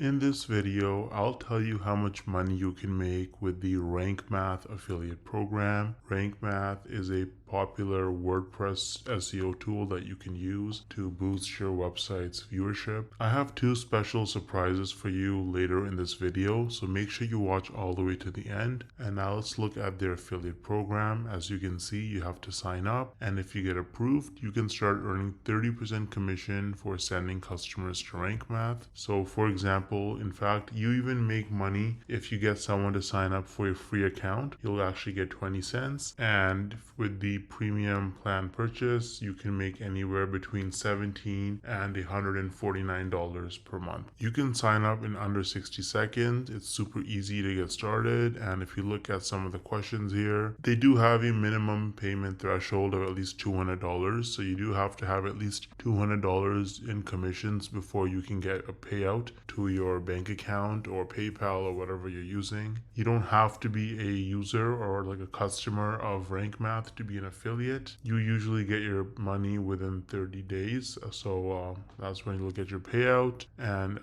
In this video, I'll tell you how much money you can make with the Rank Math affiliate program. Rank Math is a popular WordPress SEO tool that you can use to boost your website's viewership. I have two special surprises for you later in this video, so make sure you watch all the way to the end. And now let's look at their affiliate program. As you can see, you have to sign up, and if you get approved, you can start earning 30% commission for sending customers to Rank Math. So for example, in fact, you even make money if you get someone to sign up for a free account. You'll actually get 20 cents, and with the premium plan purchase, you can make anywhere between $17 and $149 per month. You can sign up in under 60 seconds. It's super easy to get started, and if you look at some of the questions here, they do have a minimum payment threshold of at least $200, so you do have to have at least $200 in commissions before you can get a payout to your bank account or PayPal or whatever you're using. You don't have to be a user or like a customer of Rank Math to be an affiliate. You usually get your money within 30 days, so that's when you'll get your payout. And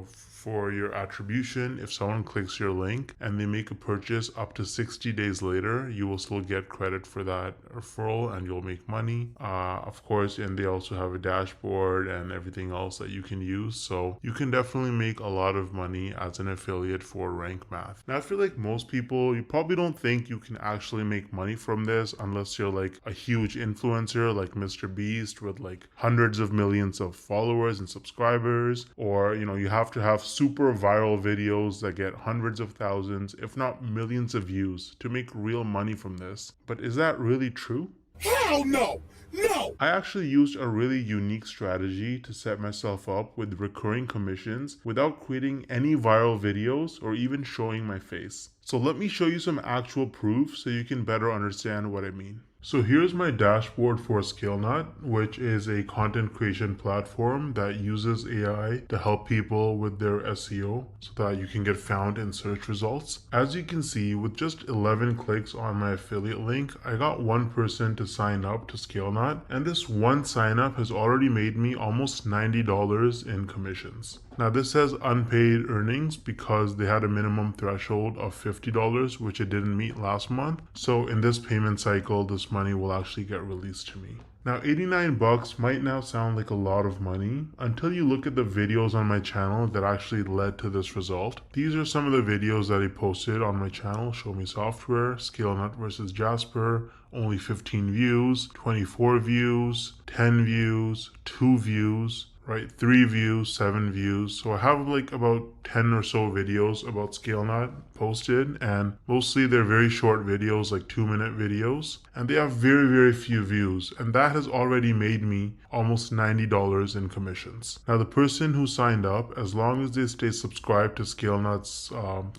for your attribution, if someone clicks your link and they make a purchase up to 60 days later, you will still get credit for that referral and you'll make money, of course. And they also have a dashboard and everything else that you can use, so you can definitely make a lot of money as an affiliate for Rank Math. Now, I feel like most people, you probably don't think you can actually make money from this unless you're like a huge influencer like Mr. Beast with like hundreds of millions of followers and subscribers, or you have to have super viral videos that get hundreds of thousands, if not millions of views to make real money from this. But is that really true? Hell no! No! I actually used a really unique strategy to set myself up with recurring commissions without creating any viral videos or even showing my face. So let me show you some actual proof so you can better understand what I mean. So here's my dashboard for ScaleNut, which is a content creation platform that uses AI to help people with their SEO so that you can get found in search results. As you can see, with just 11 clicks on my affiliate link, I got one person to sign up to ScaleNut, and this one sign up has already made me almost $90 in commissions. Now this says unpaid earnings because they had a minimum threshold of $50, which it didn't meet last month. So in this payment cycle, this money will actually get released to me. Now 89 bucks might now sound like a lot of money until you look at the videos on my channel that actually led to this result. These are some of the videos that I posted on my channel: Show Me Software, ScaleNut versus Jasper, only 15 views, 24 views, 10 views, 2 views, right? 3 views, 7 views. So I have like about 10 or so videos about ScaleNut posted, and mostly they're very short videos, like 2-minute videos, and they have very few views, and that has already made me almost $90 in commissions. Now the person who signed up, as long as they stay subscribed to ScaleNut's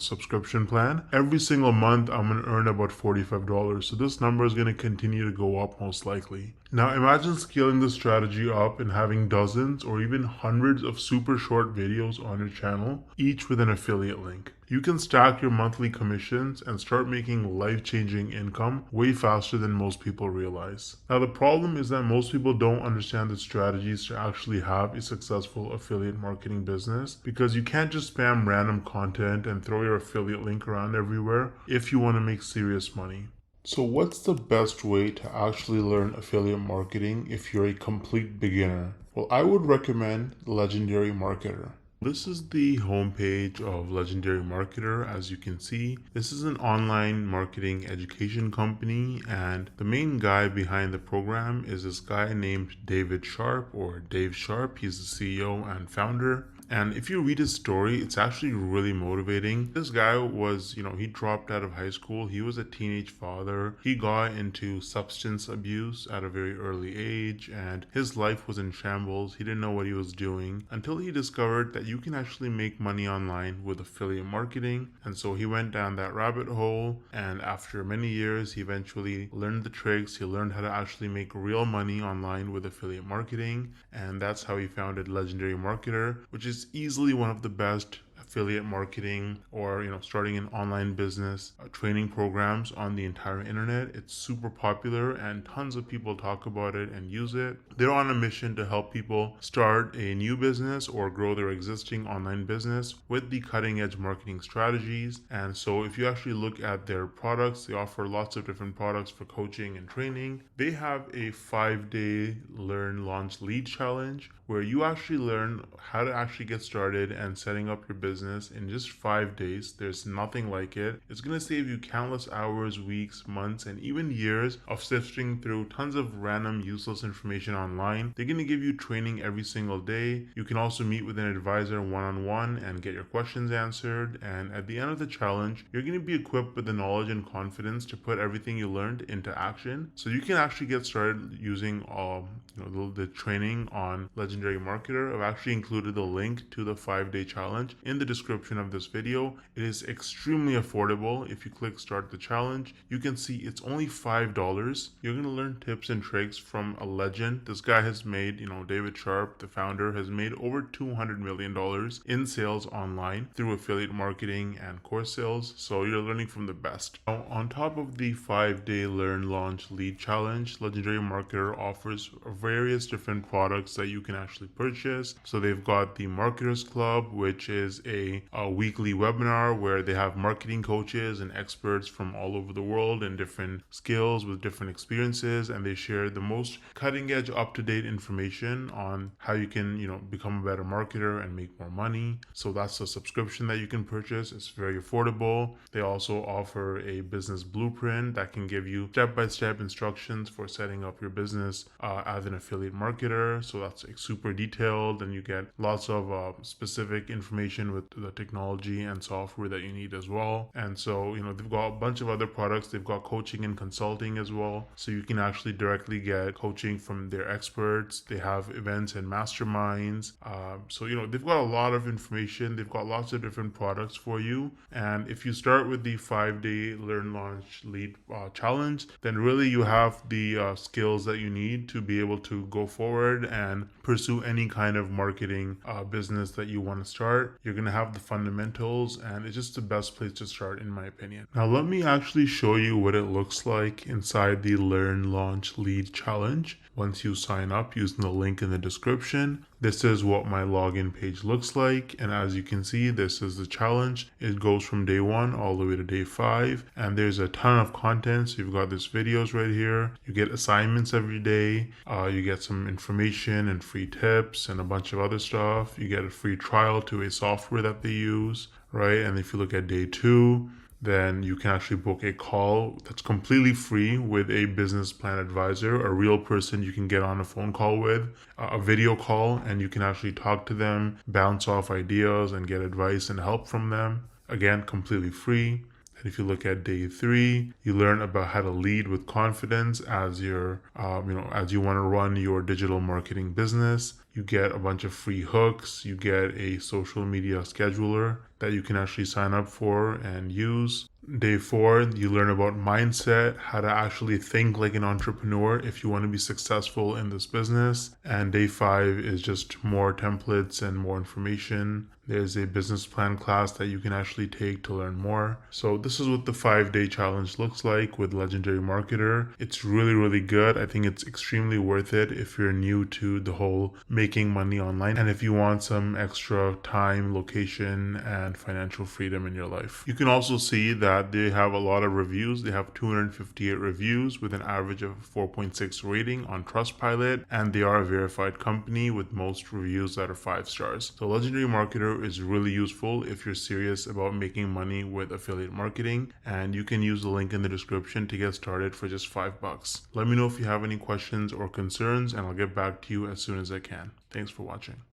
subscription plan, every single month I'm going to earn about $45. So this number is going to continue to go up most likely. Now imagine scaling this strategy up and having dozens or even hundreds of super short videos on your channel, each with an affiliate link. You can stack your monthly commissions and start making life-changing income way faster than most people realize. Now the problem is that most people don't understand the strategies to actually have a successful affiliate marketing business, because you can't just spam random content and throw your affiliate link around everywhere if you want to make serious money. So what's the best way to actually learn affiliate marketing if you're a complete beginner? Well, I would recommend Legendary Marketer. This is the homepage of Legendary Marketer. As you can see, this is an online marketing education company, and the main guy behind the program is this guy named David Sharp, or Dave Sharp. He's the CEO and founder. And if you read his story, it's actually really motivating. This guy was, he dropped out of high school. He was a teenage father. He got into substance abuse at a very early age, and his life was in shambles. He didn't know what he was doing until he discovered that you can actually make money online with affiliate marketing. And so he went down that rabbit hole, and after many years, he eventually learned the tricks. He learned how to actually make real money online with affiliate marketing, and that's how he founded Legendary Marketer, which is easily one of the best affiliate marketing or starting an online business training programs on the entire internet. It's super popular and tons of people talk about it and use it. They're on a mission to help people start a new business or grow their existing online business with the cutting edge marketing strategies. And so if you actually look at their products, they offer lots of different products for coaching and training. They have a 5-day learn, launch, lead challenge where you actually learn how to actually get started and setting up your business in just 5 days. There's nothing like it. It's going to save you countless hours, weeks, months, and even years of sifting through tons of random useless information online. They're going to give you training every single day. You can also meet with an advisor one-on-one and get your questions answered. And at the end of the challenge, you're going to be equipped with the knowledge and confidence to put everything you learned into action. So you can actually get started using the training on Legendary Marketer. I've actually included the link to the 5-day challenge in the description of this video. It is extremely affordable. If you click start the challenge, you can see it's only $5. You're going to learn tips and tricks from a legend. This guy has made, David Sharp, the founder, has made over $200 million in sales online through affiliate marketing and course sales. So you're learning from the best. Now, on top of the 5-day learn, launch, lead challenge, Legendary Marketer offers various different products that you can actually purchase. So they've got the Marketers Club, which is a weekly webinar where they have marketing coaches and experts from all over the world and different skills with different experiences, and they share the most cutting edge, up-to-date information on how you can become a better marketer and make more money. So that's a subscription that you can purchase. It's very affordable. They also offer a business blueprint that can give you step-by-step instructions for setting up your business as an affiliate marketer. So that's super detailed, and you get lots of specific information with the technology and software that you need as well. And so they've got a bunch of other products. They've got coaching and consulting as well, so you can actually directly get coaching from their experts. They have events and masterminds. So they've got a lot of information. They've got lots of different products for you. And if you start with the 5-day learn, launch, lead challenge, then really you have the skills that you need to be able to go forward and pursue any kind of marketing business that you want to start. You're going to have the fundamentals, and it's just the best place to start, in my opinion. Now let me actually show you what it looks like inside the learn, launch, lead challenge. Once you sign up using the link in the description, this is what my login page looks like. And as you can see, this is the challenge. It goes from day 1 all the way to day 5. And there's a ton of content. So you've got these videos right here. You get assignments every day. You get some information and free tips and a bunch of other stuff. You get a free trial to a software that they use, right? And if you look at day 2, then you can actually book a call that's completely free with a business plan advisor, a real person you can get on a phone call with, a video call, and you can actually talk to them, bounce off ideas, and get advice and help from them. Again, completely free. And if you look at day 3, you learn about how to lead with confidence as you're, as you want to run your digital marketing business. You get a bunch of free hooks. You get a social media scheduler that you can actually sign up for and use. Day 4, you learn about mindset, how to actually think like an entrepreneur if you want to be successful in this business. And day 5 is just more templates and more information. There's a business plan class that you can actually take to learn more. So this is what the 5-day challenge looks like with Legendary Marketer. It's really, really good. I think it's extremely worth it if you're new to the whole making money online, and if you want some extra time, location, and financial freedom in your life. You can also see that they have a lot of reviews. They have 258 reviews with an average of 4.6 rating on Trustpilot, and they are a verified company with most reviews that are 5 stars. So Legendary Marketer is really useful if you're serious about making money with affiliate marketing, and you can use the link in the description to get started for just $5. Let me know if you have any questions or concerns, and I'll get back to you as soon as I can. Thanks for watching.